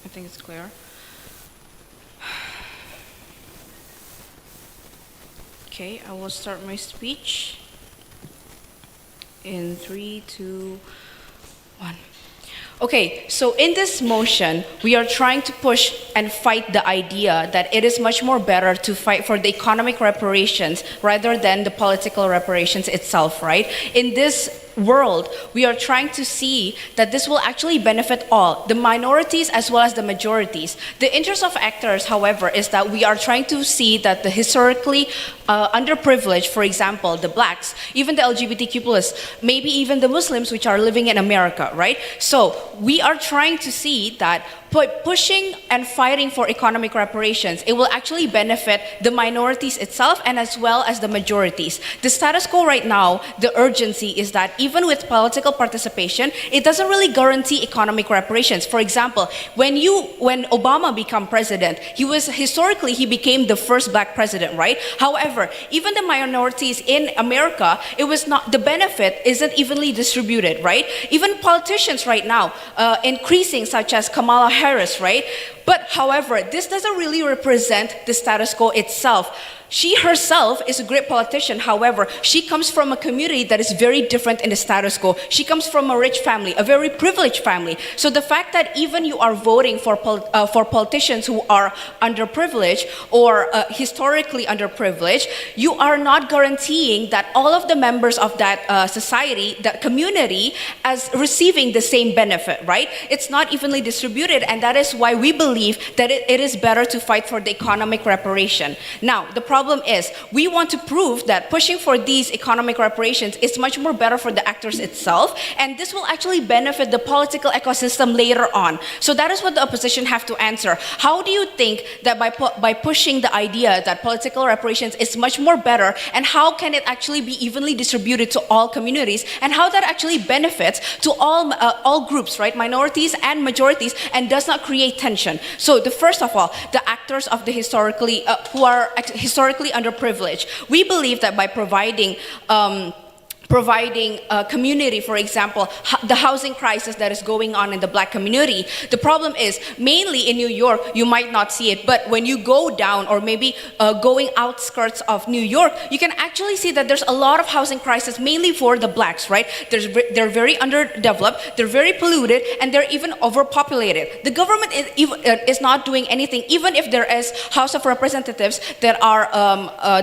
think it's clear. Okay, I will start my speech in 3, 2, 1. Okay, so in this motion, we are trying to push and fight the idea that it is much more better to fight for the economic reparations rather than the political reparations itself, right? In this world, we are trying to see that this will actually benefit all, the minorities as well as the majorities. The interest of actors, however, is that we are trying to see that the historically underprivileged, for example, the blacks, even the LGBTQ+, maybe even the Muslims which are living in America, right? So we are trying to see that pushing and fighting for economic reparations, it will actually benefit the minorities itself and as well as the majorities. The status quo right now, the urgency is that even with political participation, it doesn't really guarantee economic reparations. For example, when Obama became president, he became the first black president, right? However, even the minorities in America, the benefit isn't evenly distributed, right? Even politicians right now, increasing such as Kamala Harris, right? But however, this doesn't really represent the status quo itself. She herself is a great politician. However, she comes from a community that is very different in the status quo. She comes from a rich family, a very privileged family. So the fact that even you are voting for politicians who are underprivileged or historically underprivileged, you are not guaranteeing that all of the members of that society, that community, as receiving the same benefit, right? It's not evenly distributed, and that is why we believe that it is better to fight for the economic reparation. Now, the problem is, we want to prove that pushing for these economic reparations is much more better for the actors itself, and this will actually benefit the political ecosystem later on. So that is what the opposition have to answer. How do you think that by pushing the idea that political reparations is much more better, and how can it actually be evenly distributed to all communities, and how that actually benefits to all groups, right? Minorities and majorities, and does not create tension. So first of all, the actors of the historically underprivileged. We believe that by providing a community, for example, the housing crisis that is going on in the black community. The problem is, mainly in New York, you might not see it, but when you go down or maybe going outskirts of New York, you can actually see that there's a lot of housing crisis, mainly for the blacks, right? They're very underdeveloped, they're very polluted, and they're even overpopulated. The government is not doing anything, even if there is House of Representatives that are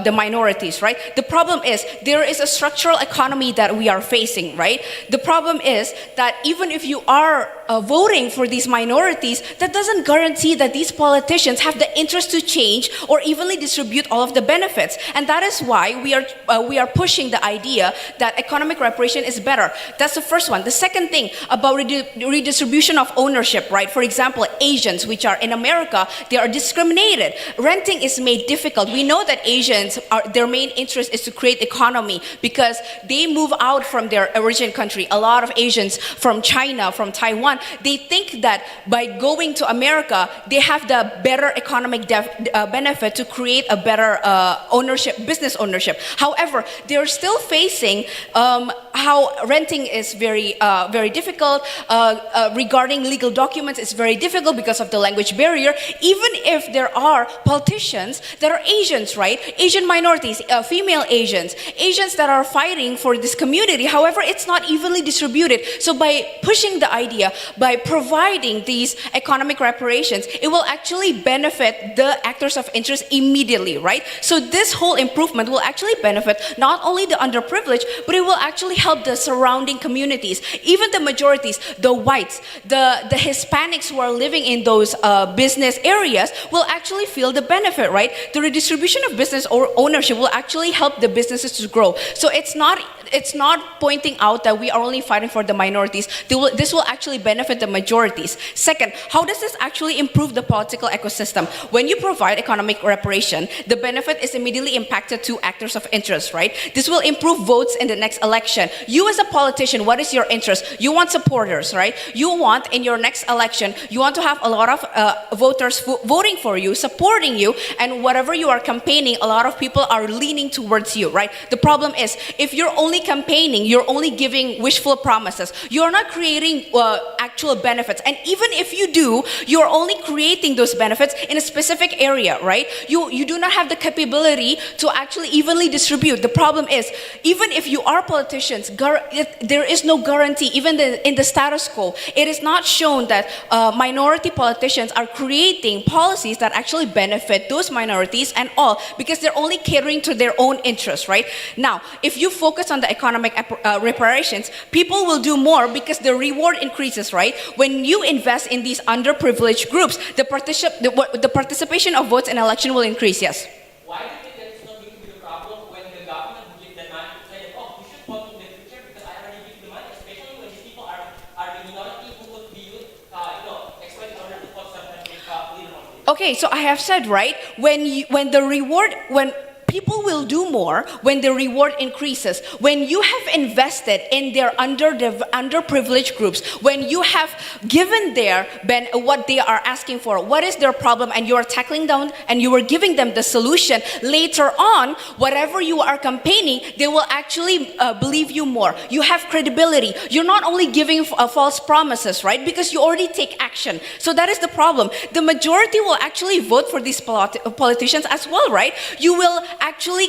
the minorities, right? The problem is, there is a structural economy that we are facing, right? The problem is that even if you are voting for these minorities, that doesn't guarantee that these politicians have the interest to change or evenly distribute all of the benefits. And that is why we are pushing the idea that economic reparation is better. That's the first one. The second thing about redistribution of ownership, right? For example, Asians, which are in America, they are discriminated. Renting is made difficult. We know that Asians, their main interest is to create economy because they move out from their origin country. A lot of Asians from China, from Taiwan, they think that by going to America, they have the better economic benefit to create a better business ownership. However, they're still facing how renting is very difficult. Regarding legal documents, it's very difficult because of the language barrier. Even if there are politicians that are Asians, right? Asian minorities, female Asians that are fighting for this community. However, it's not evenly distributed. So by pushing the idea, by providing these economic reparations, it will actually benefit the actors of interest immediately, right? So this whole improvement will actually benefit not only the underprivileged, but it will actually help the surrounding communities, even the majorities, the whites, the Hispanics who are living in those business areas will actually feel the benefit, right? The redistribution of business or ownership will actually help the businesses to grow. So it's not pointing out that we are only fighting for the minorities. This will actually benefit the majorities. Second, how does this actually improve the political ecosystem? When you provide economic reparation, the benefit is immediately impacted to actors of interest, right? This will improve votes in the next election. You as a politician, what is your interest? You want supporters, right? You want in your next election, you want to have a lot of voters voting for you, supporting you, and whatever you are campaigning, a lot of people are leaning towards you, right? The problem is, if you're only only campaigning, you're only giving wishful promises. You're not creating actual benefits. And even if you do, you're only creating those benefits in a specific area, right? You do not have the capability to actually evenly distribute. The problem is, even if you are politicians, there is no guarantee, even in the status quo. It is not shown that minority politicians are creating policies that actually benefit those minorities and all, because they're only catering to their own interests, right? Now, if you focus on the economic reparations, people will do more because the reward increases, right? When you invest in these underprivileged groups, the participation of votes in election will increase, yes. Why do you think that it's not going to be the problem when the government will give the money to say that, oh, you should vote in the future because I already give the money, especially when these people are the minority who would be exploited in order to vote sometimes leader on it. Okay, so I have said, right, when people will do more when the reward increases. When you have invested in their underprivileged groups, when you have given what they are asking for, what is their problem, and you are tackling down and you are giving them the solution, later on, whatever you are campaigning, they will actually believe you more. You have credibility. You're not only giving false promises, right? Because you already take action. So that is the problem. The majority will actually vote for these politicians as well, right? You will actually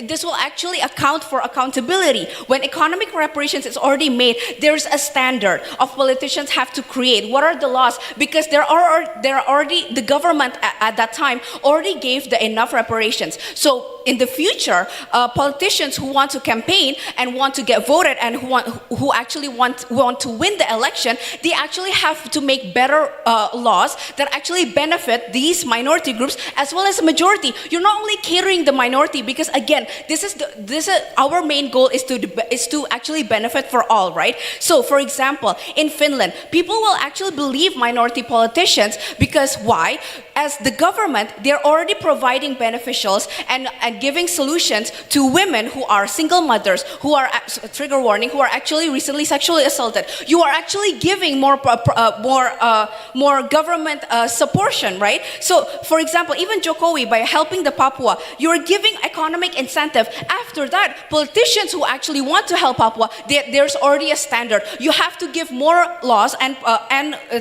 this will actually account for accountability. When economic reparations is already made, there's a standard of politicians have to create. What are the laws? Because there are already, the government at that time already gave the enough reparations. So in the future, politicians who want to campaign and want to get voted and who actually want to win the election, they actually have to make better laws that actually benefit these minority groups as well as the majority. You're not only catering the minority, because again, this is our main goal is to actually benefit for all, right? So for example, in Finland, people will actually believe minority politicians because why? As the government, they're already providing beneficials and giving solutions to women who are single mothers, who are, trigger warning, who are actually recently sexually assaulted. You are actually giving more government support, right? So, for example, even Jokowi, by helping the Papua, you're giving economic incentive. After that, politicians who actually want to help Papua, there's already a standard. You have to give more laws and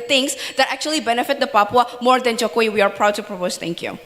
things that actually benefit the Papua more than Jokowi. We are proud to propose. Thank you.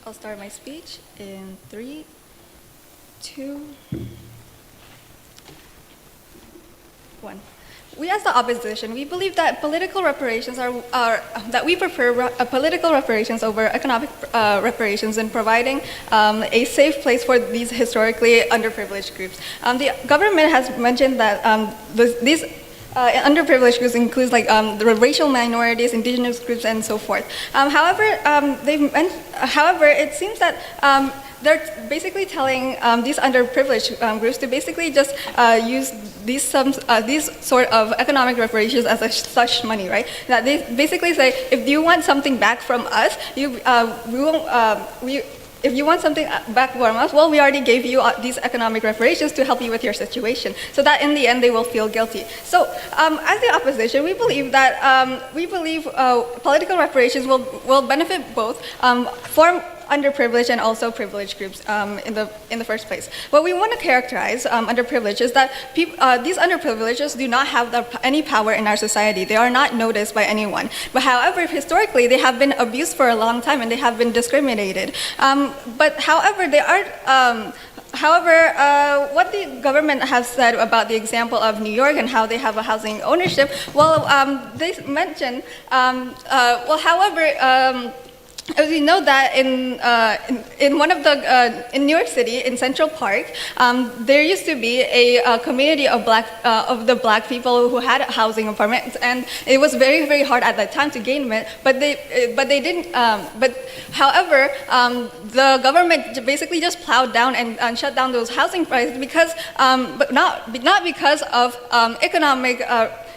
I'll start my speech in 3, 2, 1. We as the opposition, we believe that political reparations that we prefer political reparations over economic reparations in providing a safe place for these historically underprivileged groups. The government has mentioned that these underprivileged groups includes like the racial minorities, indigenous groups, and so forth. However, it seems that they're basically telling these underprivileged groups to basically just use these sort of economic reparations as such money, right? That they basically say, if you want something back from us, if you want something back from us, well, we already gave you these economic reparations to help you with your situation, so that in the end they will feel guilty. So, as the opposition, we believe that political reparations will benefit both for underprivileged and also privileged groups in the first place. What we want to characterize underprivileged is that these underprivileged do not have any power in our society. They are not noticed by anyone. But however, historically, they have been abused for a long time and they have been discriminated. But however, they are. What the government has said about the example of New York and how they have a housing ownership, well, they mentioned, as you know that in one of the in New York City in Central Park, there used to be a community of the black people who had housing apartments, and it was very, very hard at that time to gain it. But they didn't. But however, the government basically just plowed down and shut down those housing prices because, but not because of economic.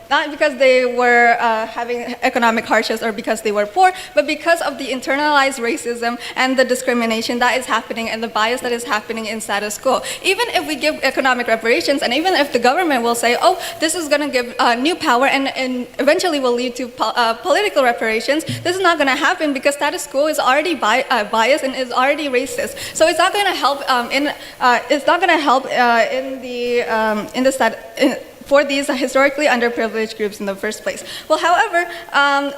Not because they were having economic hardships or because they were poor, but because of the internalized racism and the discrimination that is happening and the bias that is happening in status quo. Even if we give economic reparations, and even if the government will say, oh, this is going to give new power and eventually will lead to political reparations, this is not going to happen because status quo is already biased and is already racist. So it's not going to help for these historically underprivileged groups in the first place. Well, however,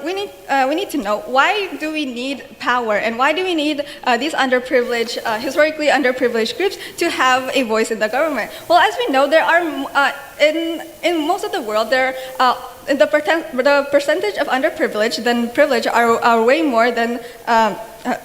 we need to know, why do we need power and why do we need these historically underprivileged groups to have a voice in the government? Well, as we know, there are in most of the world the percentage of underprivileged than privileged are way more than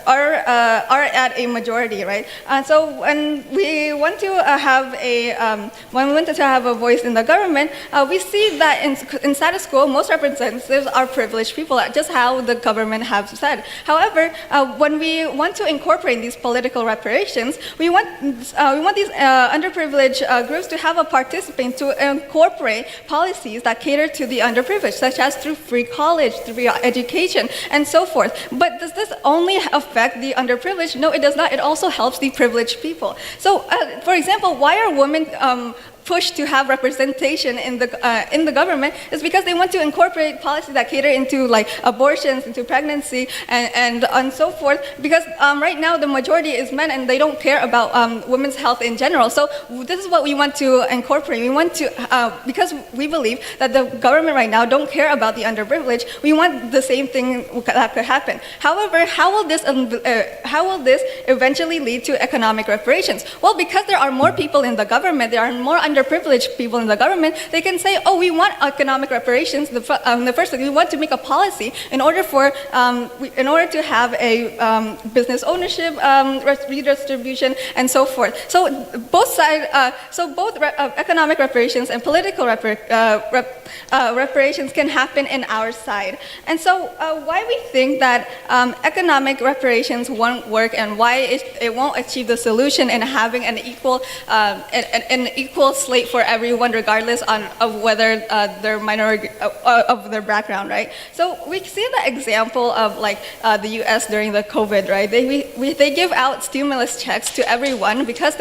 are at a majority, right? So when we want to have a voice in the government, we see that in status quo, most representatives are privileged people, just how the government has said. However, when we want to incorporate these political reparations, we want these underprivileged groups to have a participant to incorporate policies that cater to the underprivileged, such as through free college, through education, and so forth. But does this only affect the underprivileged? No, it does not. It also helps the privileged people. So, for example, why are women push to have representation in the government is because they want to incorporate policies that cater into like abortions, into pregnancy, and so forth. Because right now the majority is men, and they don't care about women's health in general. So this is what we want to incorporate. We want to because we believe that the government right now don't care about the underprivileged. We want the same thing that could happen. However, how will this eventually lead to economic reparations? Well, because there are more people in the government, there are more underprivileged people in the government, they can say, oh, we want economic reparations. The first thing, we want to make a policy in order to have a business ownership, redistribution, and so forth. So both economic reparations and political reparations can happen in our side. And so why we think that economic reparations won't work, and why it won't achieve the solution in having an equal slate for everyone, regardless of whether they're minority of their background, right? So we see the example of like the U.S. during the COVID, right? They give out stimulus checks to everyone because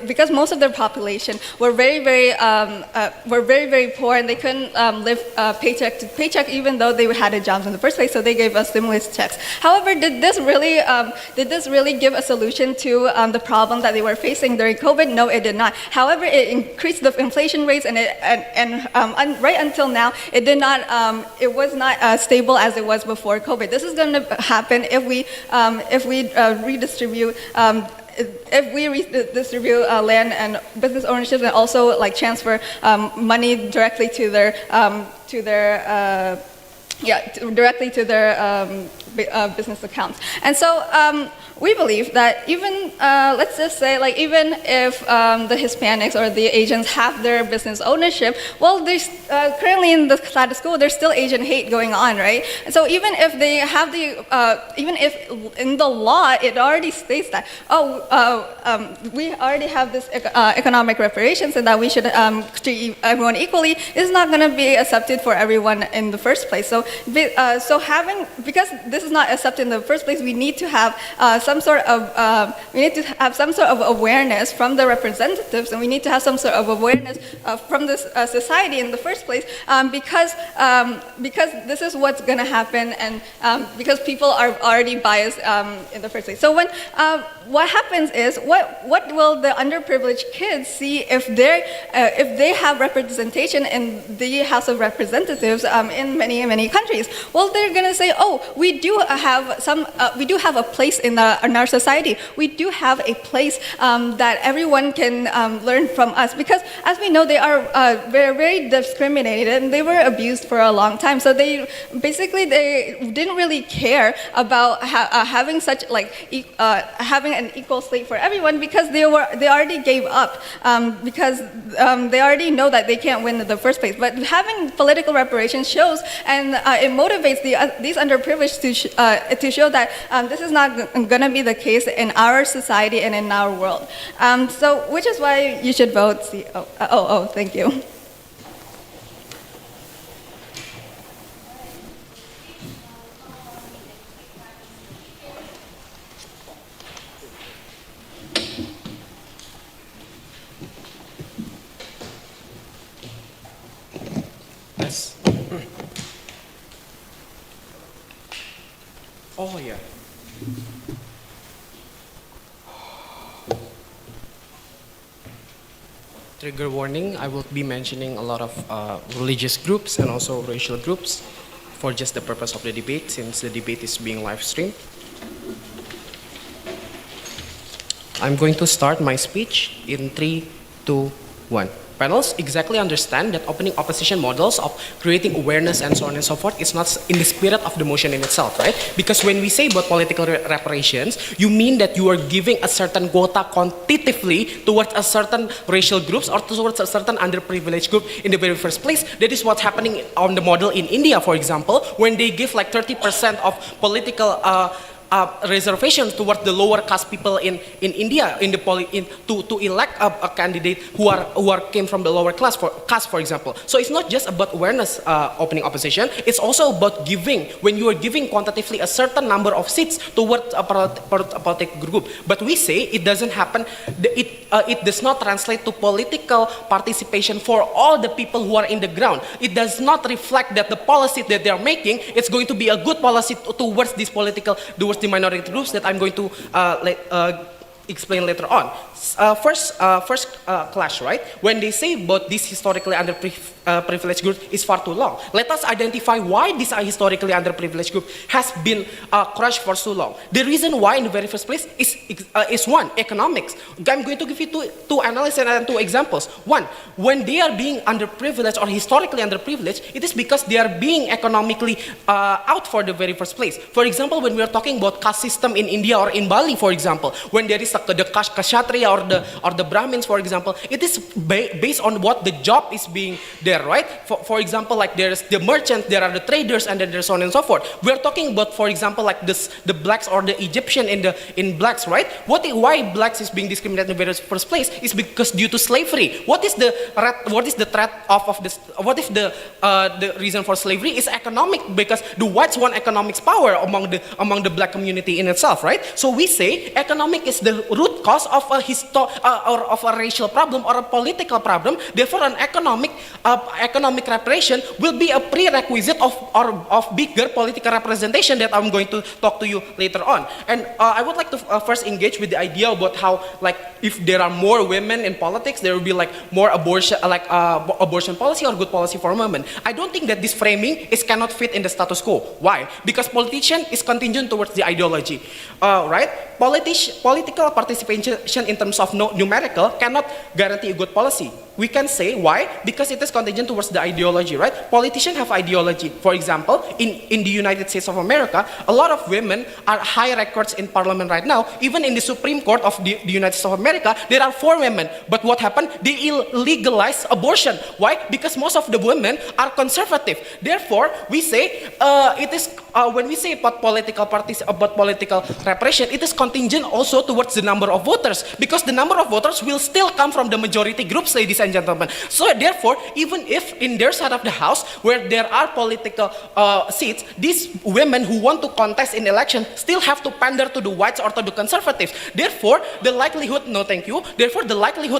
because most of their population were very poor, and they couldn't live paycheck to paycheck, even though they had a job in the first place. So they gave us stimulus checks. However, did this really give a solution to the problem that they were facing during COVID? No, it did not. However, it increased the inflation rates, and right until now, it was not stable as it was before COVID. This is going to happen if we redistribute. If we redistribute land and business ownership, and also like transfer money directly to their business accounts. And so we believe that even, let's just say, like even if the Hispanics or the Asians have their business ownership, well, there's currently in the status quo, there's still Asian hate going on, right? And so even if they have even if in the law it already states that, we already have this economic reparations and that we should treat everyone equally, it's not going to be accepted for everyone in the first place. So, because this is not accepted in the first place, we need to have some sort of awareness from the representatives, and we need to have some sort of awareness from this society in the first place, because this is what's going to happen, and because people are already biased in the first place. So when what happens is, what will the underprivileged kids see if they have representation in the House of Representatives in many countries, well, they're gonna say, oh, we do have a place in our society. We do have a place that everyone can learn from us, because as we know, they are very discriminated and they were abused for a long time. So they didn't really care about having such having an equal slate for everyone, because they already gave up because they already know that they can't win in the first place. But having political reparations shows, and it motivates these underprivileged to show that this is not going to be the case in our society and in our world. So, which is why you should vote. Thank you. Yes. Oh, yeah. Trigger warning, I will be mentioning a lot of religious groups and also racial groups for just the purpose of the debate, since the debate is being live streamed. I'm going to start my speech in 3, 2, 1. Panels exactly understand that opening opposition models of creating awareness and so on and so forth is not in the spirit of the motion in itself, right? Because when we say about political reparations, you mean that you are giving a certain quota quantitatively towards a certain racial groups or towards a certain underprivileged group in the very first place. That is what's happening on the model in India, for example, when they give like 30% of political reservations towards the lower caste people in India to elect a candidate who came from the lower caste, for example. So it's not just about awareness opening opposition, it's also about giving. When you are giving quantitatively a certain number of seats towards a political group, but we say it doesn't happen, it does not translate to political participation for all the people who are in the ground. It does not reflect that the policy that they are making, it's going to be a good policy towards towards the minority groups that I'm going to explain later on. First clash, right? When they say about this historically underprivileged group is far too long. Let us identify why this historically underprivileged group has been crushed for so long. The reason why in the very first place is one, economics. I'm going to give you two analyses and two examples. One, when they are being underprivileged or historically underprivileged, it is because they are being economically out for the very first place. For example, when we are talking about caste system in India or in Bali, for example, when there is the Kshatriya or the Brahmins, for example, it is based on what the job is being there, right? For example, like there's the merchants, there are the traders, and then there's so on and so forth. We are talking about, for example, like the blacks or the Egyptian in blacks, right? Why blacks is being discriminated in the very first place is because due to slavery. What is the threat of this? What if the reason for slavery is economic, because the whites want economics power among the black community in itself, right? So we say economic is the root cause of a racial problem or a political problem. Therefore, an economic reparation will be a prerequisite of bigger political representation that I'm going to talk to you later on. And I would like to first engage with the idea about how, like, if there are more women in politics, there will be like more abortion, abortion policy or good policy for women. I don't think that this framing cannot fit in the status quo. Why? Because politician is contingent towards the ideology, right? Political participation in terms of numerical cannot guarantee a good policy. We can say why? Because it is contingent towards the ideology, right? Politicians have ideology. For example, in the United States of America, a lot of women are high records in parliament right now. Even in the Supreme Court of the United States of America, there are 4 women. But what happened? They legalized abortion. Why? Because most of the women are conservative. Therefore, we say it is when we say about political reparation, it is contingent also towards the number of voters, because the number of voters will still come from the majority groups, ladies and gentlemen. So therefore, even if in their side of the house where there are political seats, these women who want to contest in election still have to pander to the whites or to the conservatives. Therefore, the likelihood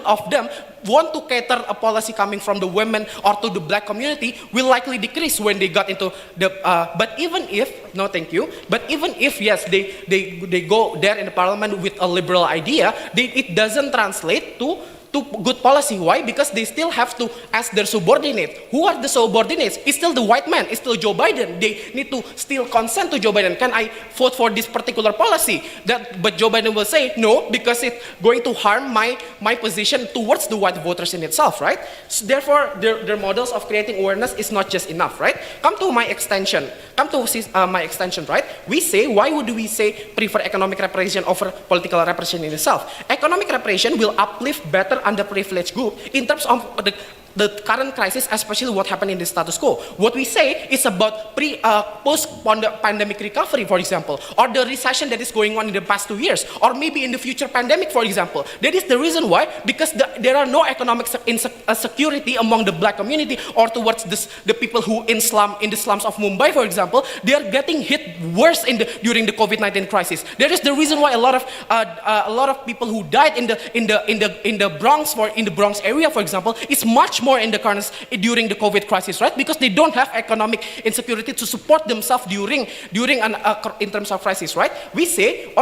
of them want to cater a policy coming from the women or to the black community will likely decrease when they got into the but even if yes, they go there in the parliament with a liberal idea, it doesn't translate to to good policy. Why? Because they still have to ask their subordinate. Who are the subordinates? It's still the white man. It's still Joe Biden. They need to still consent to Joe Biden. Can I vote for this particular policy? But Joe Biden will say no, because it's going to harm my position towards the white voters in itself, right? So therefore, their models of creating awareness is not just enough, right? Come to my extension, right? We say, why would we say prefer economic reparation over political reparation in itself? Economic reparation will uplift better underprivileged group in terms of the current crisis, especially what happened in the status quo. What we say is about post-pandemic recovery, for example, or the recession that is going on in the past 2 years, or maybe in the future pandemic, for example. That is the reason why, because there are no economic security among the black community or towards the people who in the slums of Mumbai, for example. They are getting hit worse during the COVID-19 crisis. That is the reason why a lot of people who died in the Bronx, or in the Bronx area, for example, is much more in the current during the COVID crisis, right? Because they don't have economic insecurity to support themselves during in terms of crisis, right? We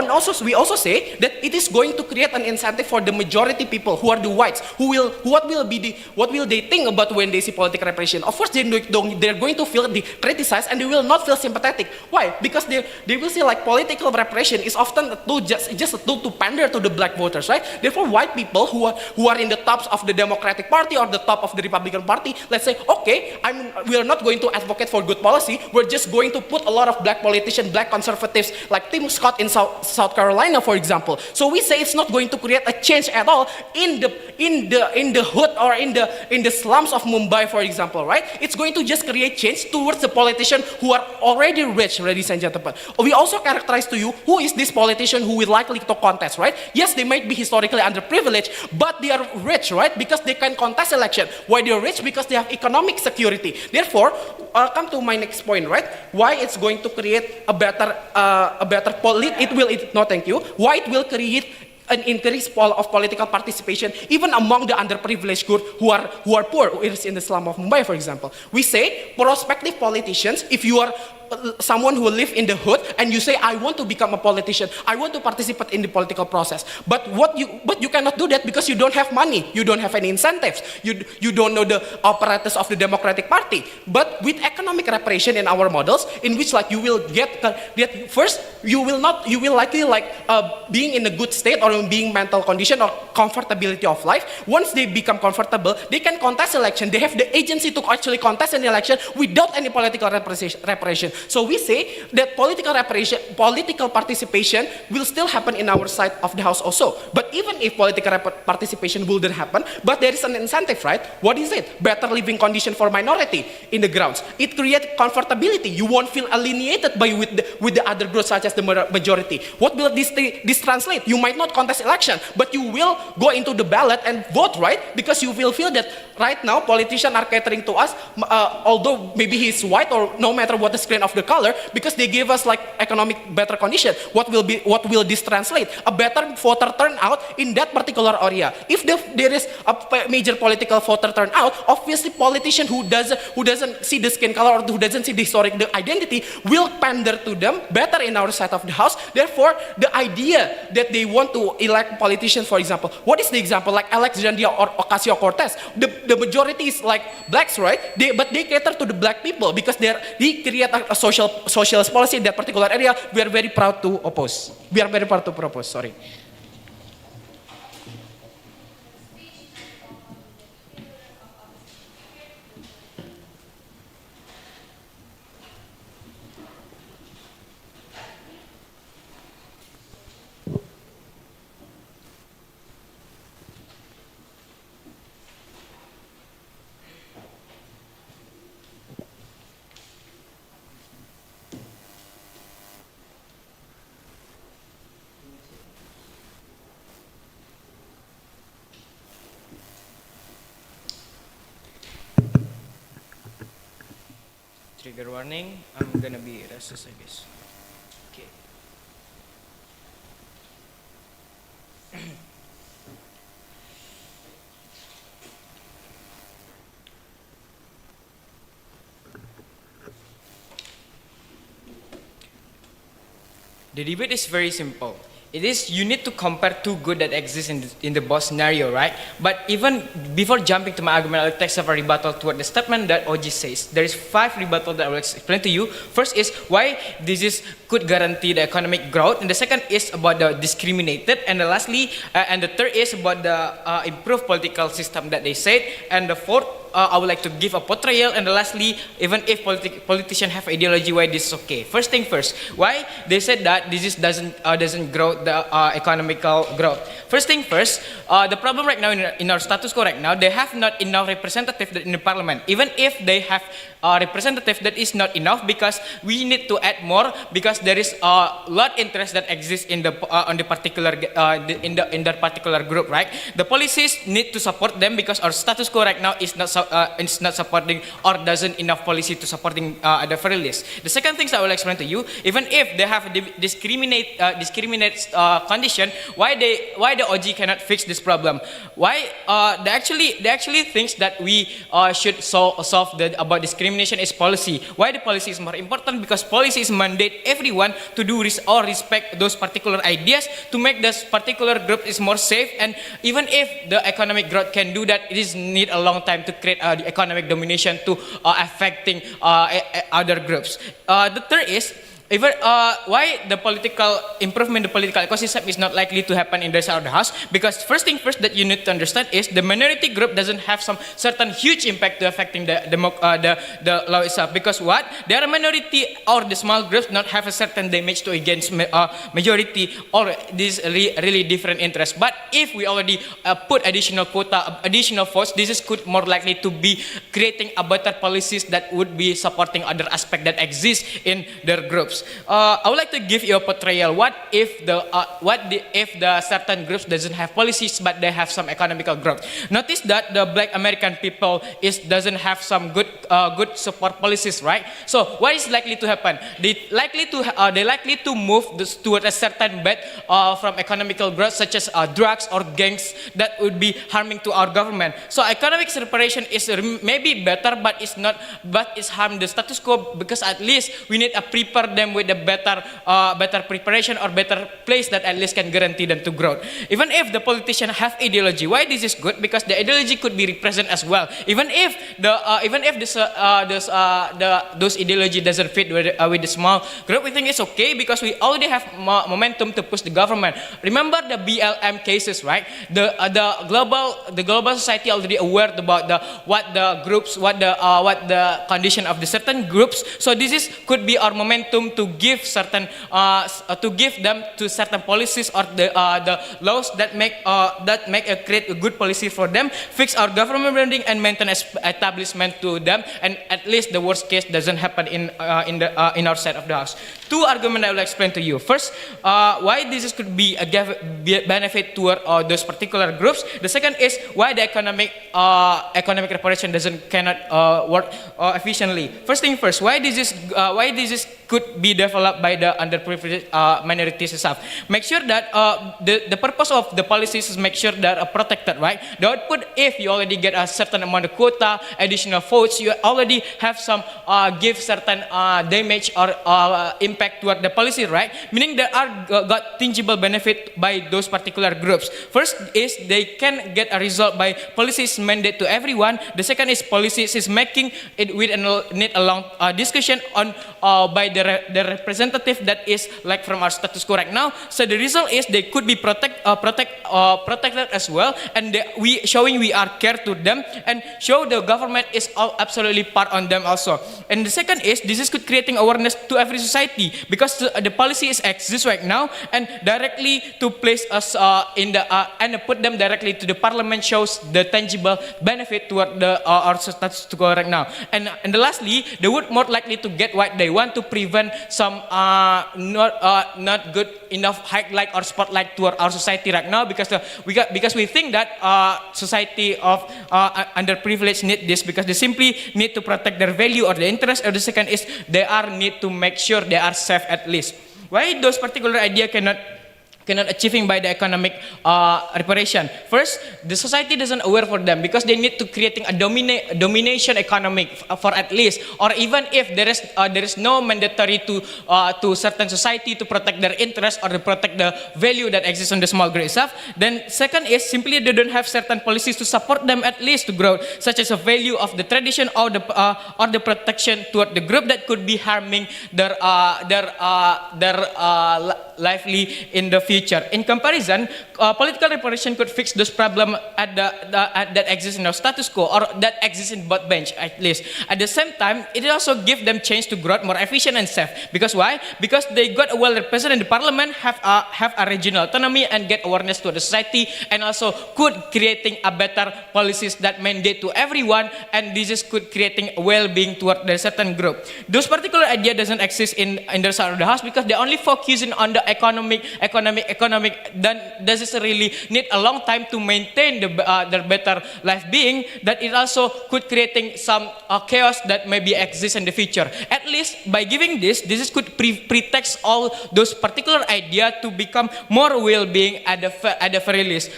also say that it is going to create an incentive for the majority people who are the whites, what will they think about when they see political reparation? Of course, they're going to feel criticized, and they will not feel sympathetic. Why? Because they will see like political reparation is often a tool, just a tool to pander to the black voters, right? Therefore, white people who are in the tops of the Democratic Party or the top of the Republican Party, let's say, okay, we are not going to advocate for good policy. We're just going to put a lot of black politicians, black conservatives, like Tim Scott in South Carolina, for example. So we say it's not going to create a change at all in the hood or in the slums of Mumbai, for example, right? It's going to just create change towards the politicians who are already rich, ladies and gentlemen. We also characterize to you who is this politician who is likely to contest, right? Yes, they might be historically underprivileged, but they are rich, right? Because they can contest election. Why they are rich? Because they have economic security. Therefore, I'll come to my next point, right? Why it's going to create Why it will create an increase of political participation even among the underprivileged group who are poor, who is in the slum of Mumbai, for example. We say prospective politicians, if you are someone who live in the hood and you say, I want to become a politician, I want to participate in the political process, but you cannot do that because you don't have money, you don't have any incentives, you don't know the apparatus of the Democratic Party. But with economic reparation in our models, in which like you will get first, you will likely being in a good state or being mental condition or comfortability of life. Once they become comfortable, they can contest election. They have the agency to actually contest an election without any political reparation. So we say that political participation will still happen in our side of the house also. But even if political participation wouldn't happen, but there is an incentive, right? What is it? Better living condition for minority in the grounds. It creates comfortability. You won't feel alienated with the other groups such as the majority. What will this translate? You might not contest election, but you will go into the ballot and vote, right? Because you will feel that right now politicians are catering to us, although maybe he's white or no matter what the screen of the color, because they give us like economic better condition. What will this translate? A better voter turnout in that particular area. If there is a major political voter turnout, obviously politician who doesn't see the skin color or who doesn't see the identity will pander to them better in our side of the house. Therefore, the idea that they want to elect politicians, for example, what is the example? Like Alexandria or Ocasio-Cortez, the majority is like blacks, right? But they cater to the black people because they create a socialist policy in that particular area. We are very proud to oppose. We are very proud to propose. Sorry. Trigger warning, I'm gonna be restless, I guess. Okay. The debate is very simple. it is you need to compare two good that exist in the both scenario, right? But even before jumping to my argument, I'll take several rebuttal toward the statement that OG says. There is 5 rebuttal that I will explain to you. First is why this is could guarantee the economic growth, and the second is about the discriminated, and lastly, and the third is about the improved political system that they said, and the fourth. I would like to give a portrayal, and lastly, even if politicians have ideology, why this is okay. First thing first, why they said that this doesn't grow the economical growth. First thing first, the problem right now in our status quo right now, they have not enough representative in the parliament. Even if they have a representative, that is not enough because we need to add more because there is a lot interest that exists in the on the particular in the particular group, right? The policies need to support them because our status quo right now is not supporting or doesn't enough policy to supporting at the very least. The second things I will explain to you, even if they have a discriminate condition, why the OG cannot fix this problem? Why they actually thinks that we should solve about discrimination is policy. Why the policy is more important? Because policy is mandate everyone to do or respect those particular ideas to make this particular group is more safe. And even if the economic growth can do that, it is need a long time to create the economic domination to affecting other groups. The third is even why the political improvement, the political ecosystem is not likely to happen in this other house, because first thing first that you need to understand is the minority group doesn't have some certain huge impact to affecting the law itself, because what they are a minority or the small groups not have a certain damage to against majority or this really different interest. But if we already put additional quota, additional votes, this is could more likely to be creating a better policies that would be supporting other aspect that exist in their groups. I would like to give you a portrayal. What if the certain groups doesn't have policies but they have some economical growth? Notice that the Black American people doesn't have some good support policies, right? So what is likely to happen? They likely to move toward a certain bet from economical growth, such as drugs or gangs that would be harming to our government. So economic separation is maybe better, but it's harm the status quo, because at least we need to prepare them with a better preparation or better place that at least can guarantee them to grow. Even if the politicians have ideology, why this is good? Because the ideology could be represented as well. Even if those ideology doesn't fit with the small group, we think it's okay because we already have momentum to push the government. Remember the BLM cases, right? The global society already aware about what the condition of the certain groups. So this could be our momentum to give them to certain policies or the laws that make create a good policy for them, fix our government branding and maintain establishment to them, and at least the worst case doesn't happen in our side of the house. Two arguments I will explain to you. First, why this could be a benefit toward those particular groups. The second is why the economic reparation cannot work efficiently. First thing first, why this could be developed by the underprivileged minorities itself. Make sure that the purpose of the policies is make sure that are protected, right? The output, if you already get a certain amount of quota, additional votes, you already have some give certain damage or impact toward the policy, right? Meaning there are got tangible benefit by those particular groups. First is they can get a result by policies mandate to everyone. The second is policies is making it with need a long discussion on by the representative that is like from our status quo right now. So the result is they could be protected as well, and we showing we are care to them and show the government is absolutely part on them also. And the second is this is could creating awareness to every society, because the policy is exists right now, and directly to place us in the and put them directly to the parliament shows the tangible benefit toward our status quo right now. And lastly, they would more likely to get what they want to prevent some not good enough highlight or spotlight toward our society right now, because we think that society of underprivileged need this because they simply need to protect their value or the interest. Or the second is they need to make sure they are safe at least. Why those particular idea cannot cannot achieving by the economic reparation. First, the society doesn't aware for them because they need to creating a domination economic for at least, or even if there is no mandatory to certain society to protect their interest or to protect the value that exists on the small group itself. Then second is simply they don't have certain policies to support them at least to grow, such as a value of the tradition or the protection toward the group that could be harming their lively in the future. In comparison, political reparation could fix those problems that exist in our status quo or that exist in both bench at least. At the same time, it also give them chance to grow more efficient and safe. Because why? Because they got a well represented in the parliament, have a regional autonomy and get awareness to the society, and also could creating a better policies that mandate to everyone, and this is could creating well-being toward the certain group. Those particular idea doesn't exist in the side of the house because they only focusing on the economic. Then does it really need a long time to maintain their better life being, that it also could creating some chaos that maybe exist in the future. At least by giving this is could pretext all those particular idea to become more well-being at the very least.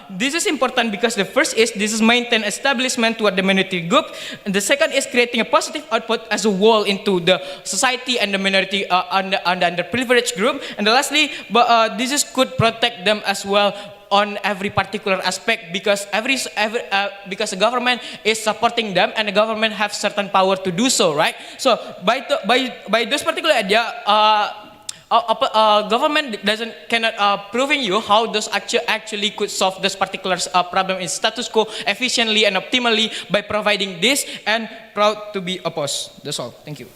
This is important because the first is this is maintain establishment toward the minority group, and the second is creating a positive output as a whole into the society and the minority on the underprivileged group, and lastly, this is could protect them as well on every particular aspect because because the government is supporting them and the government have certain power to do so, right? So by those particular idea. Government cannot proving you how those actually could solve this particular problem in status quo efficiently and optimally by providing this, and proud to be opposed. That's all. Thank you.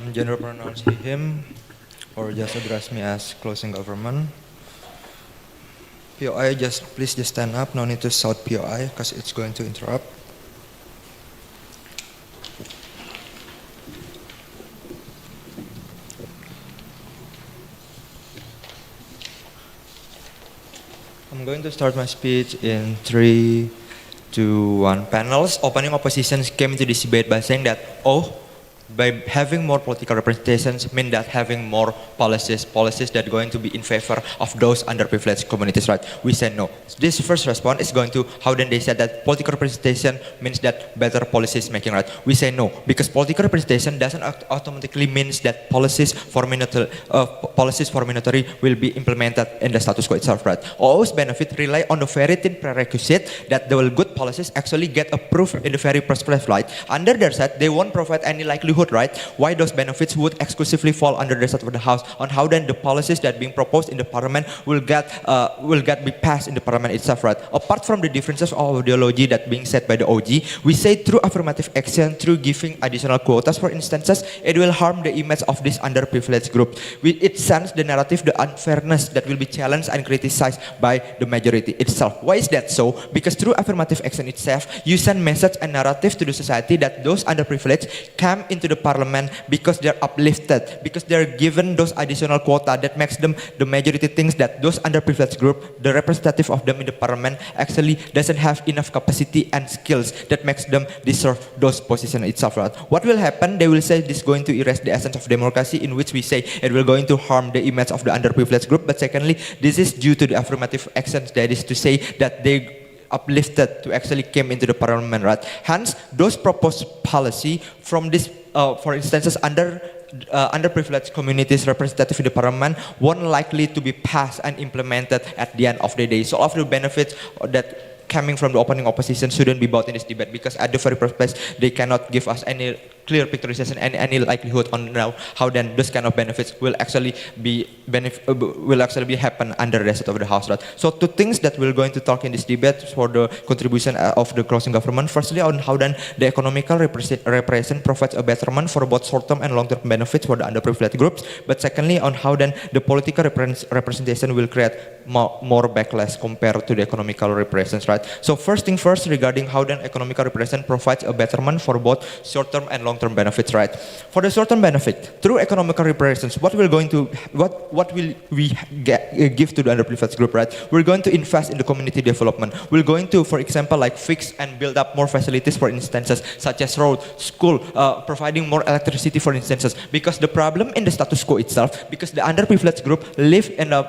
Gender pronouns he, him, or just address me as closing government. POI, please just stand up. No need to shout POI because it's going to interrupt. I'm going to start my speech in 3, 2, 1. Panels, opening oppositions came into this debate by saying that, by having more political representations mean that having more policies that are going to be in favor of those underprivileged communities, right? We said no. This first response is going to how then they said that political representation means that better policies making, right? We say no, because political representation doesn't automatically means that policies for minority will be implemented in the status quo itself, right? Always benefit rely on the very thin prerequisite that the good policies actually get approved in the very first place, right? Under their side, they won't provide any likelihood, right? Why those benefits would exclusively fall under the side of the house, on how then the policies that being proposed in the parliament will get be passed in the parliament itself, right? Apart from the differences of ideology that being said by the OG, we say through affirmative action, through giving additional quotas, for instances, it will harm the image of this underprivileged group. It sends the narrative, the unfairness that will be challenged and criticized by the majority itself. Why is that so? Because through affirmative action itself, you send message and narrative to the society that those underprivileged come into the parliament because they're uplifted, because they're given those additional quota that makes them, the majority thinks that those underprivileged group, the representative of them in the parliament actually doesn't have enough capacity and skills that makes them deserve those positions itself, right? What will happen? They will say this is going to erase the essence of democracy, in which we say it will going to harm the image of the underprivileged group. But secondly, this is due to the affirmative actions, that is to say that they uplifted to actually came into the parliament, right? Hence, those proposed policy from this, for instances, underprivileged communities representative in the parliament won't likely to be passed and implemented at the end of the day. So all of the benefits that coming from the opening opposition shouldn't be bought in this debate, because at the very first place, they cannot give us any clear picturization and any likelihood on now how then this kind of benefits will actually be happen under the set of the house, right? So two things that we're going to talk in this debate for the contribution of the crossing government. Firstly, on how then the economical representation provides a betterment for both short-term and long-term benefits for the underprivileged groups. But secondly, on how then the political representation will create more backlash compared to the economical representations, right? So first thing first, regarding how then economical representation provides a betterment for both short-term and long-term benefits, right? For the short-term benefit, through economical representations, what will we give to the underprivileged group, right? We're going to invest in the community development. We're going to, for example, like fix and build up more facilities, for instances, such as road, school, providing more electricity, for instances. Because the problem in the status quo itself, because the underprivileged group live in a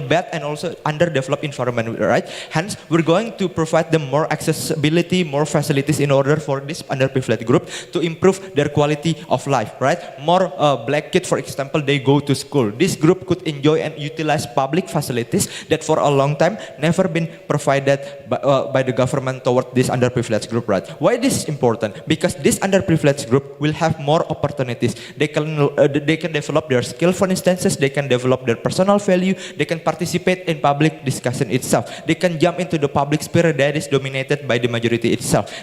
bad and also underdeveloped environment, right? Hence, we're going to provide them more accessibility, more facilities in order for this underprivileged group to improve their quality of life, right? More black kids, for example, they go to school. This group could enjoy and utilize public facilities that for a long time never been provided by the government toward this underprivileged group, right? Why this is important? Because this underprivileged group will have more opportunities. They can develop their skill, for instances, they can develop their personal value, they can participate in public discussion itself. They can jump into the public sphere that is dominated by the majority itself.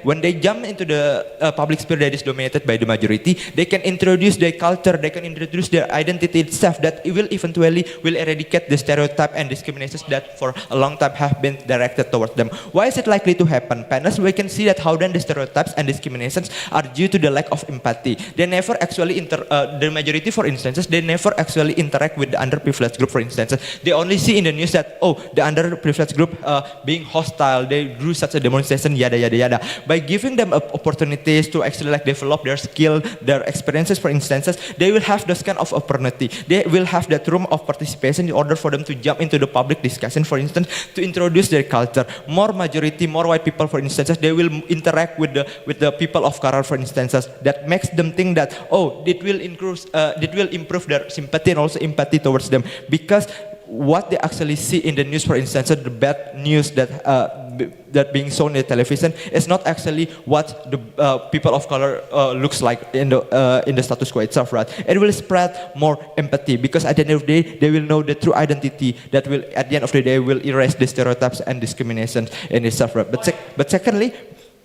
When they jump into the public sphere that is dominated by the majority, they can introduce their culture, they can introduce their identity itself that will eventually eradicate the stereotype and discriminations that for a long time have been directed towards them. Why is it likely to happen? Panelists, we can see that how then the stereotypes and discriminations are due to the lack of empathy. They never actually the majority, for instances, they never actually interact with the underprivileged group, for instance. They only see in the news that, oh, the underprivileged group being hostile, they do such a demonstration, yada, yada, yada. By giving them opportunities to actually like develop their skill, their experiences, for instances, they will have this kind of opportunity. They will have that room of participation in order for them to jump into the public discussion, for instance, to introduce their culture. More majority, more white people, for instances, they will interact with the people of color, for instances. That makes them think that, oh, it will improve their sympathy and also empathy towards them. Because what they actually see in the news, for instance, the bad news that being shown in the television is not actually what the people of color looks like in the status quo itself, right? It will spread more empathy because at the end of the day, they will know the true identity that will, at the end of the day, will erase the stereotypes and discrimination in itself, right? But secondly,